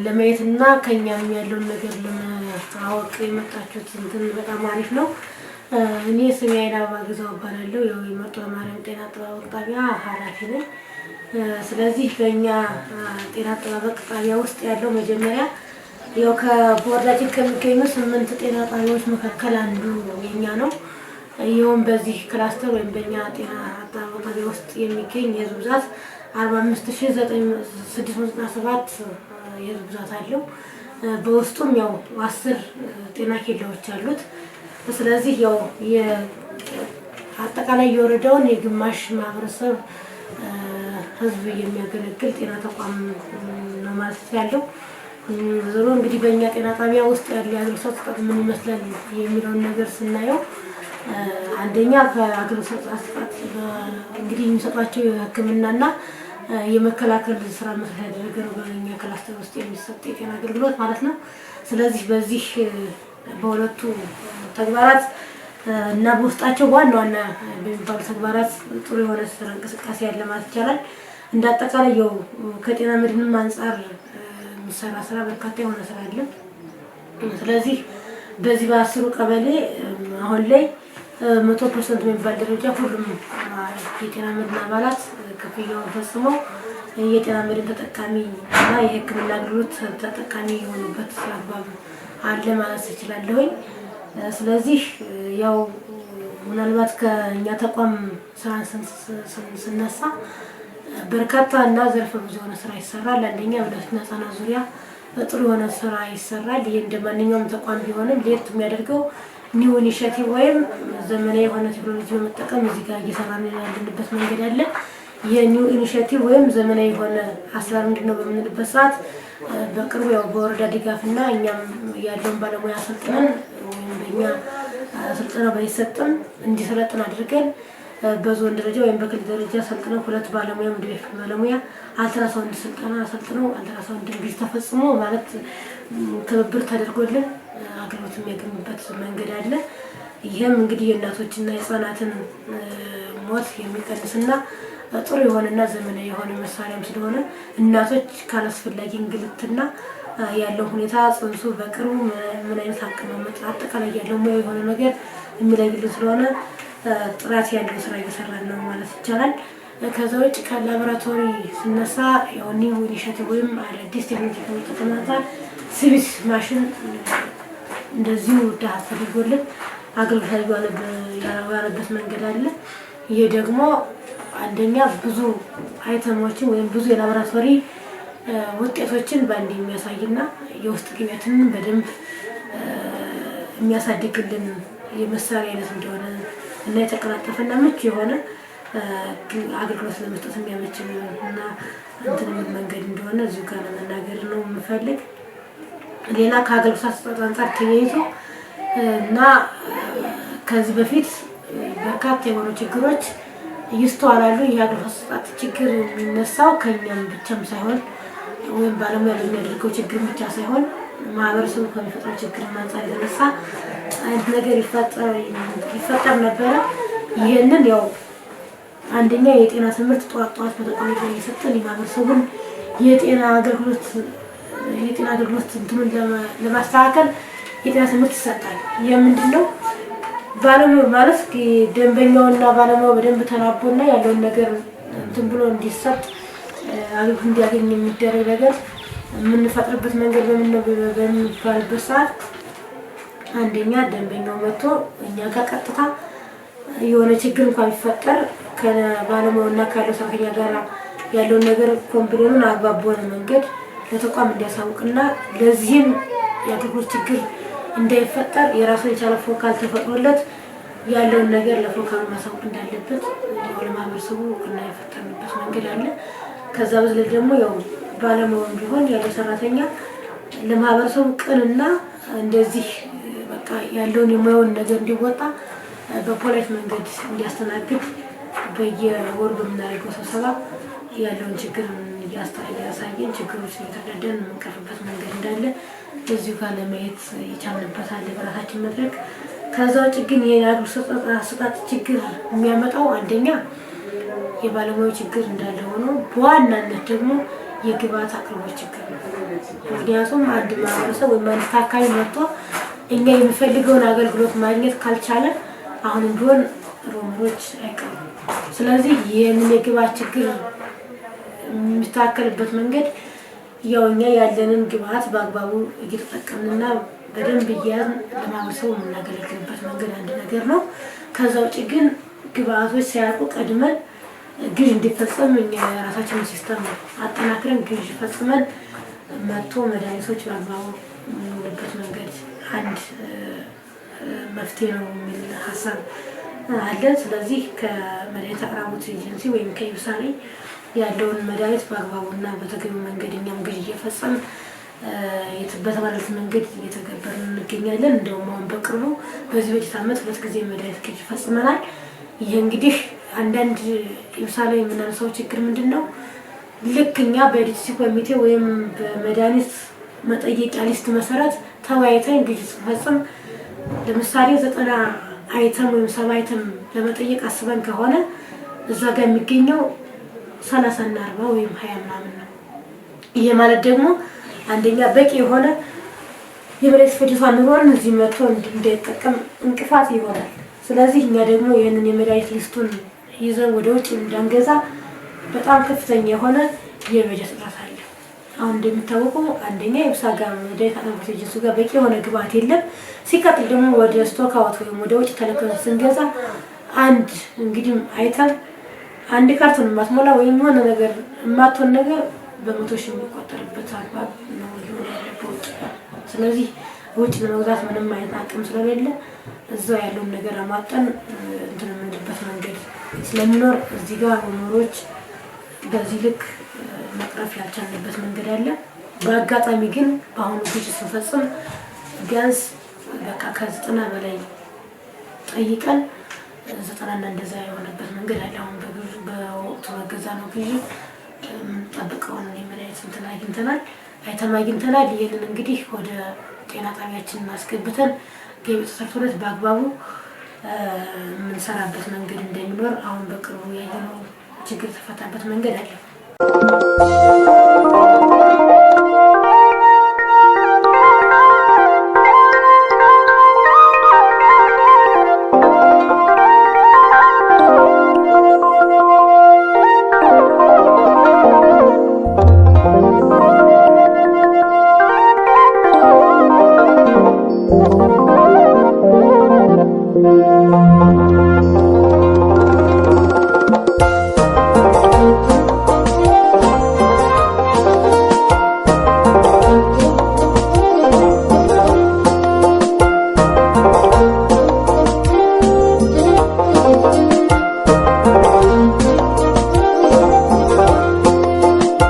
ለማየትና ከኛም ያለውን ነገር ለማወቅ የመጣችሁት እንትን በጣም አሪፍ ነው። እኔ ስሜ አይናባ ግዛው እባላለሁ። ያው የመርጦ ለማርያም ጤና አጠባበቅ ጣቢያ ኃላፊ ነኝ። ስለዚህ በእኛ ጤና አጠባበቅ ጣቢያ ውስጥ ያለው መጀመሪያ ያው ከቦርዳችን ከሚገኙ 8 ጤና ጣቢያዎች መካከል አንዱ የኛ ነው። ይኸውም በዚህ ክላስተር ወይም በእኛ ጤና አጠባበቅ ጣቢያ ውስጥ የሚገኝ የህዝብ ብዛት 45697 የህዝብ ብዛት አለው። በውስጡም ያው 10 ጤና ኬላዎች አሉት። ስለዚህ ያው አጠቃላይ የወረዳውን የግማሽ ማህበረሰብ ህዝብ የሚያገለግል ጤና ተቋም ነው ማለት ያለው። ዞሮ እንግዲህ በእኛ ጤና ጣቢያ ውስጥ ያለው አገልግሎት ምን ይመስላል የሚለውን ነገር ስናየው አንደኛ ከአገልግሎት አሰጣጥ እንግዲህ የሚሰጧቸው የህክምናና የመከላከል ስራ መስራት ያደረገ ነው በእኛ ክላስተር ውስጥ የሚሰጥ የጤና አገልግሎት ማለት ነው። ስለዚህ በዚህ በሁለቱ ተግባራት እና በውስጣቸው ዋና በሚባሉ ተግባራት ጥሩ የሆነ ስራ እንቅስቃሴ ያለ ማለት ይቻላል። እንዳጠቃላይ ያው ከጤና መድንም አንፃር የሚሰራ ስራ በርካታ የሆነ ስራ አለ። ስለዚህ በዚህ በ10 ቀበሌ አሁን ላይ 100% በሚባል ደረጃ ሁሉም የጤና መድን አባላት ክፍያውን ፈጽመው የጤና መድን ተጠቃሚ እና የህክምና አገልግሎት ተጠቃሚ የሆኑበት አግባብ አለ ማለት እችላለሁ። ስለዚህ ያው ምናልባት ከኛ ተቋም ስራ ስንነሳ በርካታ እና ዘርፈ ብዙ የሆነ ስራ ይሰራል። አንደኛ በወላድና ህጻናት ዙሪያ ጥሩ የሆነ ስራ ይሰራል። ይሄ እንደማንኛውም ተቋም ቢሆንም ለየት የሚያደርገው ኒው ኢኒሺየቲቭ ወይም ዘመናዊ የሆነ ቴክኖሎጂ በመጠቀም እዚህ ጋር እየሰራን ያለንበት መንገድ አለ። የኒው ኢኒሺየቲቭ ወይም ዘመናዊ የሆነ አሰራር ምንድነው በምንልበት ሰዓት በቅርቡ ያው በወረዳ ድጋፍና እኛም ያለውን ባለሙያ አሰልጥነን ወይም በእኛ ስልጠና ባይሰጥም እንዲሰለጥን አድርገን በዞን ደረጃ ወይም በክልል ደረጃ ሰልጥነው 2 ባለሙያ ምድብ ባለሙያ አልትራሳውንድ ስልጠና ሰልጥነው አልትራሳውንድ እንግዲህ ተፈጽሞ ማለት ትብብር ተደርጎልን አገልግሎት የሚያገኙበት መንገድ አለ። ይሄም እንግዲህ የእናቶችና የህፃናትን ሞት የሚቀንስና ጥሩ የሆነና ዘመናዊ የሆነ መሳሪያም ስለሆነ እናቶች ካላስፈላጊ እንግልትና ያለው ሁኔታ ጽንሱ በቅርቡ ምን አይነት አቀማመጥ አጠቃላይ ያለው ሙያዊ የሆነ ነገር የሚለይልን ስለሆነ ጥራት ያለው ስራ እየሰራን ነው ማለት ይቻላል። ከዛ ውጭ ከላቦራቶሪ ስነሳ ያው ኒው ኢኒሺየቲቭ ወይም አዲስ ቴክኖሎጂ ከመጠቀም አንፃር ሲቪስ ማሽን እንደዚሁ ዳታ ተደርጎልን አገልግሎት ያለበት መንገድ አለ። ይሄ ደግሞ አንደኛ ብዙ አይተሞችን ወይም ብዙ የላቦራቶሪ ውጤቶችን በአንድ የሚያሳይና የውስጥ ግብአትን በደንብ የሚያሳድግልን የመሳሪያ አይነት እንደሆነ እና የተቀላጠፈና ምቹ የሆነ አገልግሎት ለመስጠት የሚያመች እና እንትን መንገድ እንደሆነ እዚሁ ጋር ለመናገር ነው የምፈልግ። ሌላ ከአገልግሎት አሰጣጥ አንፃር ተያይዞ እና ከዚህ በፊት በርካታ የሆኑ ችግሮች ይስተዋላሉ። የአገልግሎት አሰጣጥ ችግር የሚነሳው ከኛም ብቻም ሳይሆን ወይም ባለሙያ የሚያደርገው ችግር ብቻ ሳይሆን ማህበረሰቡ ከሚፈጥረው ችግር አንፃር የተነሳ አንድ ነገር ይፈጠር ነበረ። ይሄንን ያው አንደኛ የጤና ትምህርት ጧት በተቋማት ላይ እየሰጠን የማህበረሰቡን የጤና አገልግሎት እንትኑን ለማስተካከል የጤና ትምህርት ይሰጣል። የምንድነው ባለሙያው ማለት ደንበኛውና ባለሙያው በደንብ ተናቦና ያለውን ነገር እንትን ብሎ እንዲሰጥ አገልግሎት እንዲያገኝ የሚደረግ ነገር የምንፈጥርበት መንገድ በሚባልበት ሰዓት አንደኛ ደንበኛው መጥቶ እኛ ጋር ቀጥታ የሆነ ችግር እንኳን ቢፈጠር ከባለሙያውና ካለው ሰራተኛ ጋር ያለውን ነገር ኮምፕሌኑን አግባብ በሆነ መንገድ ለተቋም እንዲያሳውቅና ለዚህም የአገልግሎት ችግር እንዳይፈጠር የራሱን የቻለ ፎካል ተፈጥሮለት ያለውን ነገር ለፎካሉ ማሳወቅ እንዳለበት ለማህበረሰቡ እና የፈጠርንበት መንገድ አለ። ከዛ በዝለል ደግሞ ያው ባለሙያው ቢሆን ያለው ሰራተኛ ለማህበረሰቡ ቅንና እንደዚህ በቃ ያለውን የሙያውን ነገር እንዲወጣ በፖላይት መንገድ እንዲያስተናግድ በየወሩ በምናደርገው ስብሰባ ያለውን ችግር እያሳየን ችግሮች እየተረዳን የምንቀርብበት መንገድ እንዳለ እዚሁ ጋር ለማየት የቻልንበት አለ በራሳችን መድረክ። ከዛ ውጭ ግን የአገልግሎት አሰጣጥ ችግር የሚያመጣው አንደኛ የባለሙያው ችግር እንዳለ ሆኖ በዋናነት ደግሞ የግብአት አቅርቦት ችግር ነው። ምክንያቱም አንድ ማህበረሰብ ወይም አንድ ታካሚ መጥቶ እኛ የሚፈልገውን አገልግሎት ማግኘት ካልቻለ አሁንም ቢሆን ሮመሮች አይቀሩም። ስለዚህ ይህንን የግብአት ችግር የሚታከልበት መንገድ ያው እኛ ያለንን ግብአት በአግባቡ እየተጠቀምንና በደንብ እያልን ለማህበረሰቡ የምናገለግልበት መንገድ አንድ ነገር ነው። ከዛ ውጭ ግን ግብአቶች ሳያልቁ ቀድመን ግዥ እንዲፈጸም እኛ የራሳችንን ሲስተም አጠናክረን ግዥ ፈጽመን መጥቶ መድኃኒቶች በአግባቡ የሚውሉበት መንገድ አንድ መፍትሄ ነው የሚል ሀሳብ አለን። ስለዚህ ከመድኃኒት አቅራቦት ኤጀንሲ ወይም ከኢብሳሪ ያለውን መድኃኒት በአግባቡና በተገቢው መንገድ እኛም ግዥ እየፈጸም በተባለት መንገድ እየተገበርን እንገኛለን። እንደውም አሁን በቅርቡ በዚህ በጀት ዓመት 2 ጊዜ መድኃኒት ግዥ ፈጽመናል። ይህ እንግዲህ አንዳንድ ኢብሳሪ የምናነሳው ችግር ምንድን ነው? ልክ እኛ በዲሲ ኮሚቴ ወይም በመድኃኒት መጠየቂያ ሊስት መሰረት ተወያይተን ግዥ ስንፈጽም ለምሳሌ 90 አይተም ወይም 70 አይተም ለመጠየቅ አስበን ከሆነ እዛ ጋር የሚገኘው 30 እና 40 ወይም 20 ምናምን ነው። ይሄ ማለት ደግሞ አንደኛ በቂ የሆነ የመድኃኒት ፍጆታ ኑሮን እዚህ መጥቶ እንዳይጠቀም እንቅፋት ይሆናል። ስለዚህ እኛ ደግሞ ይህንን የመድኃኒት ሊስቱን ይዘን ወደ ውጭ እንዳንገዛ በጣም ከፍተኛ የሆነ የበጀት እጥረት አለ። አሁን እንደሚታወቀው አንደኛ የኢብሳ ጋር መድኃኒት አቅርቦት ኤጀንሲ ጋር በቂ የሆነ ግብአት የለም። ሲቀጥል ደግሞ ወደ ስቶክ አውት ወይም ወደ ውጭ ተልከን ስንገዛ አንድ እንግዲህ አይተም አንድ ካርቶን የማትሞላ ወይም የሆነ ነገር የማትሆን ነገር በመቶ ሺህ የሚቆጠርበት አግባብ ነው ሊሆን ያለበት ውጭ። ስለዚህ ውጭ ለመግዛት ምንም አይነት አቅም ስለሌለ እዛው ያለውን ነገር አሟጠን እንትን የምንልበት መንገድ ስለሚኖር እዚህ ጋር ሮመሮች በዚህ ልክ መቅረፍ ያልቻለበት መንገድ አለ። በአጋጣሚ ግን በአሁኑ ግዥ ስንፈጽም ቢያንስ በቃ ከ90 በላይ ጠይቀን 90 እና እንደዛ የሆነበት መንገድ አለ። አሁን በወቅቱ በገዛ ነው ግዥ የምንጠብቀውን የመድኃኒት እንትን አግኝተናል፣ አይተም አግኝተናል። ይህንን እንግዲህ ወደ ጤና ጣቢያችን ማስገብተን ገቢ ተሰርቶለት በአግባቡ የምንሰራበት መንገድ እንደሚኖር አሁን በቅርቡ ያየነው ችግር የተፈታበት መንገድ አለ።